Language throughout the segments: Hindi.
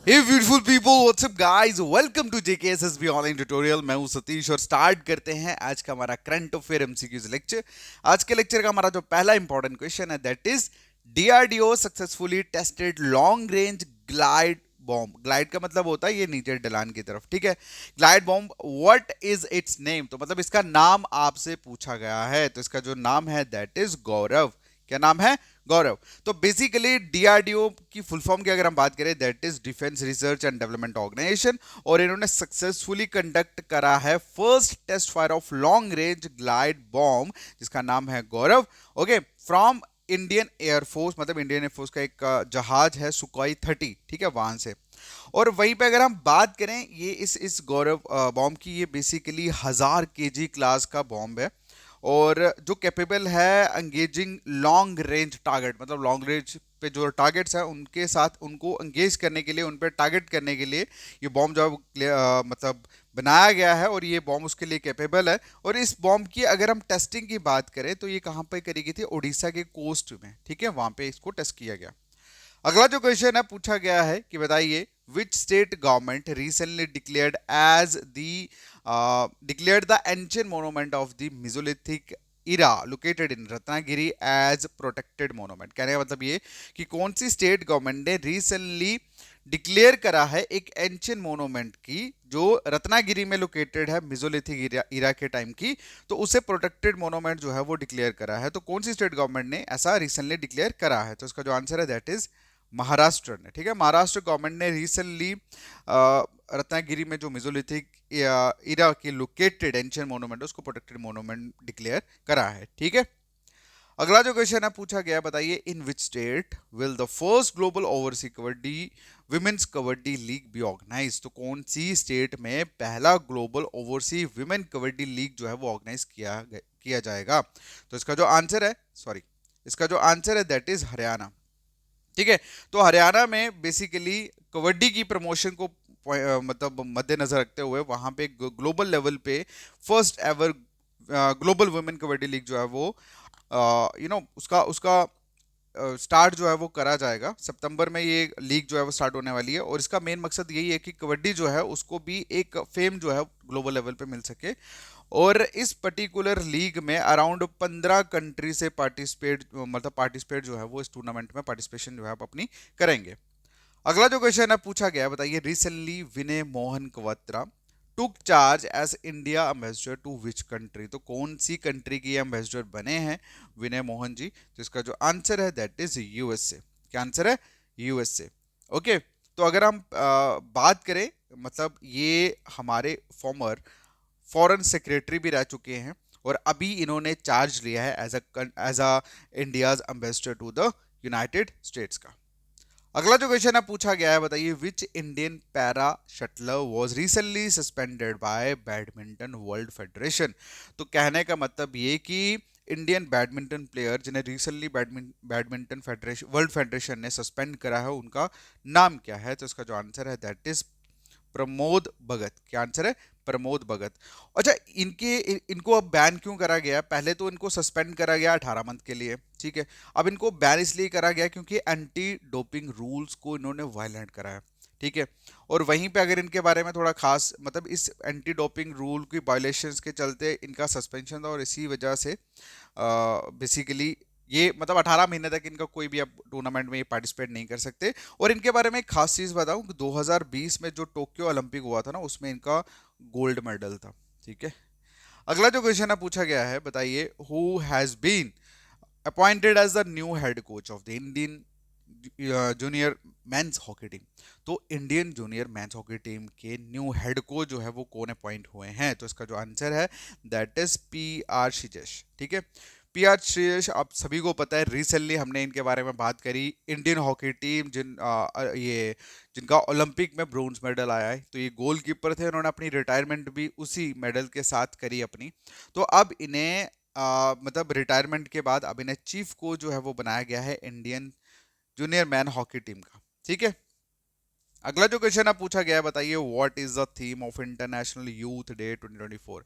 Hey beautiful people, what's up guys? Welcome to JKSSB online tutorial. मैं हूं सतीश और स्टार्ट करते हैं आज का हमारा करंट अफेयर एमसीक्यूज लेक्चर। आज के लेक्चर का हमारा जो पहला इंपॉर्टेंट क्वेश्चन है that is DRDO successfully tested long range glide bomb. Glide का मतलब होता है ये नीचे ढलान की तरफ, ठीक है। Glide bomb, what is it's name? तो मतलब इसका नाम आपसे पूछा गया है, तो इसका जो नाम है दैट इज गौरव। क्या नाम है? गौरव। तो बेसिकली डीआरडीओ की फुल फॉर्म की अगर हम बात करें that is defence research and development organisation, और इन्होंने सक्सेसफुली कंडक्ट करा है first test fire of long range glide bomb जिसका नाम है Gaurav. Okay, from Indian air force, मतलब इंडियन एयरफोर्स का एक जहाज है सुकोई 30, ठीक है, वहां से। और वहीं पे अगर हम बात करें ये इस गौरव बॉम्ब की, ये बेसिकली 1000 kg क्लास का बॉम्ब है और जो कैपेबल है एंगेजिंग लॉन्ग रेंज टारगेट, मतलब लॉन्ग रेंज पे जो टारगेट्स हैं उनके साथ उनको एंगेज करने के लिए, उन पर टारगेट करने के लिए ये बॉम्ब जो है मतलब बनाया गया है और ये बॉम्ब उसके लिए कैपेबल है। और इस बॉम्ब की अगर हम टेस्टिंग की बात करें तो ये कहाँ पे करी गई थी? उड़ीसा के कोस्ट में, ठीक है, वहां पे इसको टेस्ट किया गया। अगला जो क्वेश्चन है पूछा गया है कि बताइए which state government recently declared as declared the ancient monument of the Mesolithic era located in Ratnagiri as protected monument. कहने का मतलब ये कि कौन सी स्टेट गवर्नमेंट ने रिसेंटली डिक्लेयर करा है एक एंशियंट मोनूमेंट की जो रत्नागिरी में लोकेटेड है मिजोलिथिक इरा के टाइम की, तो उसे प्रोटेक्टेड मोनूमेंट जो है वो डिक्लेयर करा है। तो कौन सी स्टेट गवर्नमेंट ने ऐसा रिसेंटली डिक्लेयर करा है? तो इसका जो आंसर है दैट इज महाराष्ट्र ने, ठीक है। महाराष्ट्र गवर्नमेंट ने रिसेंटली रत्नागिरी में जो मेसोलिथिक इरा की लोकेटेड एंशियंट मोनूमेंट है उसको प्रोटेक्टेड मोनूमेंट डिक्लेयर करा है, ठीक है। अगला जो क्वेश्चन है पूछा गया, बताइए in which state will the first global oversea kabaddi women's kabaddi league be organise? तो कौन सी स्टेट में पहला global oversea women kabaddi league जो है वो ऑर्गेनाइज किया जाएगा? तो इसका जो आंसर है, सॉरी, इसका जो आंसर है दैट इज हरियाणा, ठीक है। तो हरियाणा में बेसिकली कबड्डी की प्रमोशन को मतलब मद्देनजर रखते हुए वहां पे ग्लोबल लेवल पे first ever global women kabaddi league जो है वो उसका उसका स्टार्ट जो है वो करा जाएगा। सितंबर में ये लीग जो है वो स्टार्ट होने वाली है और इसका मेन मकसद यही है कि कबड्डी जो है उसको भी एक फेम जो है ग्लोबल लेवल पे मिल सके। और इस पर्टिकुलर लीग में अराउंड 15 कंट्री से पार्टिसिपेट जो है वो इस टूर्नामेंट में पार्टिसिपेशन जो है आप अपनी करेंगे। अगला जो क्वेश्चन है पूछा गया है, बताइए recently Vinay Mohan Kwatra took charge as India ambassador to which country? तो कौन सी कंट्री की एम्बेसडर बने हैं विनय मोहन जी? तो इसका जो आंसर है दैट इज यूएसए। क्या आंसर है? यूएसए। ओके, तो अगर हम बात करें, मतलब ये हमारे फॉर्मर फॉरेन सेक्रेटरी भी रह चुके हैं और अभी इन्होंने चार्ज लिया है as a India's ambassador to the United States का। अगला जो क्वेश्चन है पूछा गया है, बताइए which Indian para shuttler was recently suspended by badminton world federation? तो कहने का मतलब ये कि इंडियन बैडमिंटन प्लेयर जिन्हें recently badminton federation world federation ने सस्पेंड करा है उनका नाम क्या है? तो इसका जो आंसर है दैट इज प्रमोद भगत। क्या आंसर है? प्रमोद भगत। अच्छा, इनको अब बैन क्यों करा गया? पहले तो इनको सस्पेंड करा गया 18 मंथ के लिए, ठीक है। अब इनको बैन इसलिए करा गया क्योंकि एंटी डोपिंग रूल्स को इन्होंने वायलेंट करा है, ठीक है। और वहीं पे अगर इनके बारे में थोड़ा खास, मतलब इस एंटी डोपिंग रूल की वायलेशंस के चलते इनका सस्पेंशन था और इसी वजह से बेसिकली ये मतलब 18 महीने तक इनका कोई भी अब टूर्नामेंट में ये पार्टिसिपेट नहीं कर सकते। और इनके बारे में एक खास चीज़ बताऊं कि 2020 में जो टोक्यो ओलंपिक हुआ था ना उसमें इनका गोल्ड मेडल था, ठीक है। अगला जो क्वेश्चन है पूछा गया है, बताइए who has been appointed as the new head coach of the Indian junior men's hockey team? तो Indian junior men's hockey team के न्यू हेड कोच जो है वो कौन अपॉइंट हुए हैं? तो इसका जो आंसर है that is P R Sreejesh, ठीक है। पी आर श्रीजेश आप सभी को पता है, रिसेंटली हमने इनके बारे में बात करी। इंडियन हॉकी टीम ये जिनका ओलंपिक में ब्रोंज मेडल आया है, तो ये गोलकीपर थे, उन्होंने अपनी रिटायरमेंट भी उसी मेडल के साथ करी अपनी। तो अब इन्हें मतलब रिटायरमेंट के बाद अब इन्हें चीफ कोच जो है वो बनाया गया है Indian junior man hockey team का, ठीक है। अगला जो क्वेश्चन है पूछा गया है, बताइए what is the theme of international youth day 2024?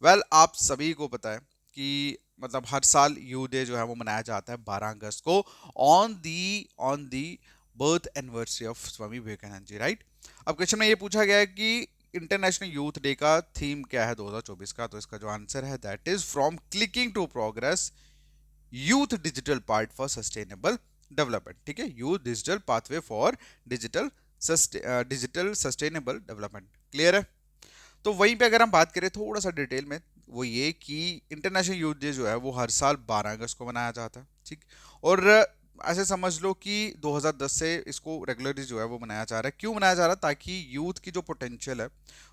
Well, आप सभी को पता है कि मतलब हर साल यूथ डे जो है वो मनाया जाता है 12 अगस्त को on the birth anniversary of Swami Vivekananda ji, right. अब क्वेश्चन में ये पूछा गया है कि इंटरनेशनल यूथ डे का थीम क्या है 2024 का, तो इसका जो आंसर है that is from clicking to progress, youth digital part for sustainable development. ठीक है, youth digital pathway for digital digital sustainable development. Clear है। तो वहीं पे अगर हम बात करें थोड़ा सा डिटेल में, वो ये कि इंटरनेशनल यूथ डे जो है वो हर साल 12 अगस्त को मनाया जाता है, ठीक। और ऐसे समझ लो कि 2010 से इसको रेगुलरली जो है वो मनाया जा रहा है। क्यों मनाया जा रहा है? ताकि यूथ की जो पोटेंशियल है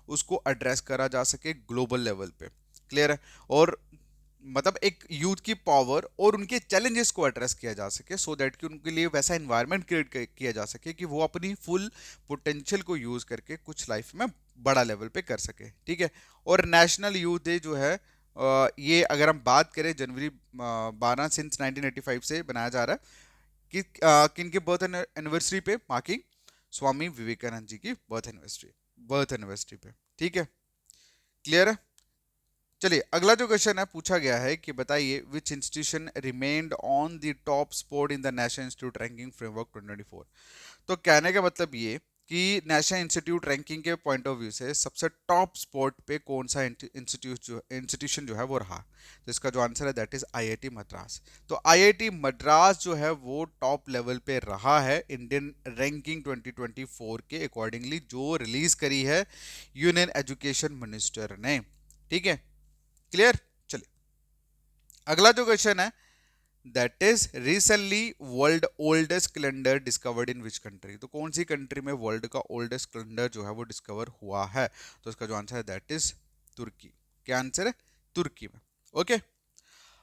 उसको एड्रेस करा जा सके ग्लोबल लेवल पे। क्लियर है। और मतलब एक यूथ की पावर और उनके चैलेंजेस को एड्रेस किया जा सके, सो दैट कि उनके लिए वैसा एनवायरनमेंट क्रिएट किया जा सके कि वो अपनी फुल पोटेंशियल को यूज करके कुछ लाइफ में बड़ा लेवल पे कर सके। ठीक है। और नेशनल यूथ डे जो है ये अगर हम बात करें जनवरी 12 सिंस 1985 से बनाया जा रहा है कि किन के बर्थ एनिवर्सरी पे, मार्किंग स्वामी विवेकानंद जी की बर्थ एनिवर्सरी पे। ठीक है, क्लियर है। चलिए अगला जो क्वेश्चन है पूछा गया है कि बताइए विच institution remained on the top spot in the national institute ranking framework 2024। तो कहने का मतलब ये कि नेशनल इंस्टीट्यूट रैंकिंग के पॉइंट ऑफ व्यू से सबसे टॉप स्पॉट पे कौन सा इंस्टीट्यूशन जो है वो रहा। तो इसका जो आंसर है दैट इज आईआईटी मद्रास। तो आईआईटी मद्रास जो है वो टॉप लेवल पे रहा है इंडियन रैंकिंग 2024 के अकॉर्डिंगली, जो रिलीज करी है यूनियन एजुकेशन मिनिस्टर ने। ठीक है, क्लियर। चलिए अगला जो क्वेश्चन है that is recently world oldest calendar discovered in which country. तो कौन सी कंट्री में वर्ल्ड का ओल्डेस्ट कैलेंडर जो है वो डिस्कवर हुआ है? तो इसका जो आंसर है दैट इज तुर्की। क्या आंसर है? तुर्की में। ओके।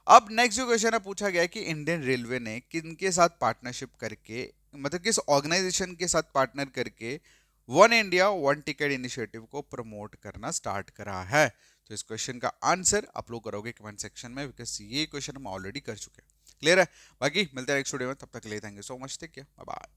अब नेक्स्ट जो क्वेश्चन है पूछा गया है कि इंडियन रेलवे ने किन के साथ पार्टनरशिप करके, मतलब किस ऑर्गेनाइजेशन के साथ पार्टनर करके one India one ticket initiative को प्रमोट करना स्टार्ट करा है। तो इस क्वेश्चन का आंसर आप लोग करोगे कमेंट सेक्शन में, बिकॉज ये क्वेश्चन हम ऑलरेडी कर चुके हैं। क्लियर है। बाकी मिलते हैं नेक्स्ट वीडियो में, तब तक के लिए thank you so much, take care, bye bye.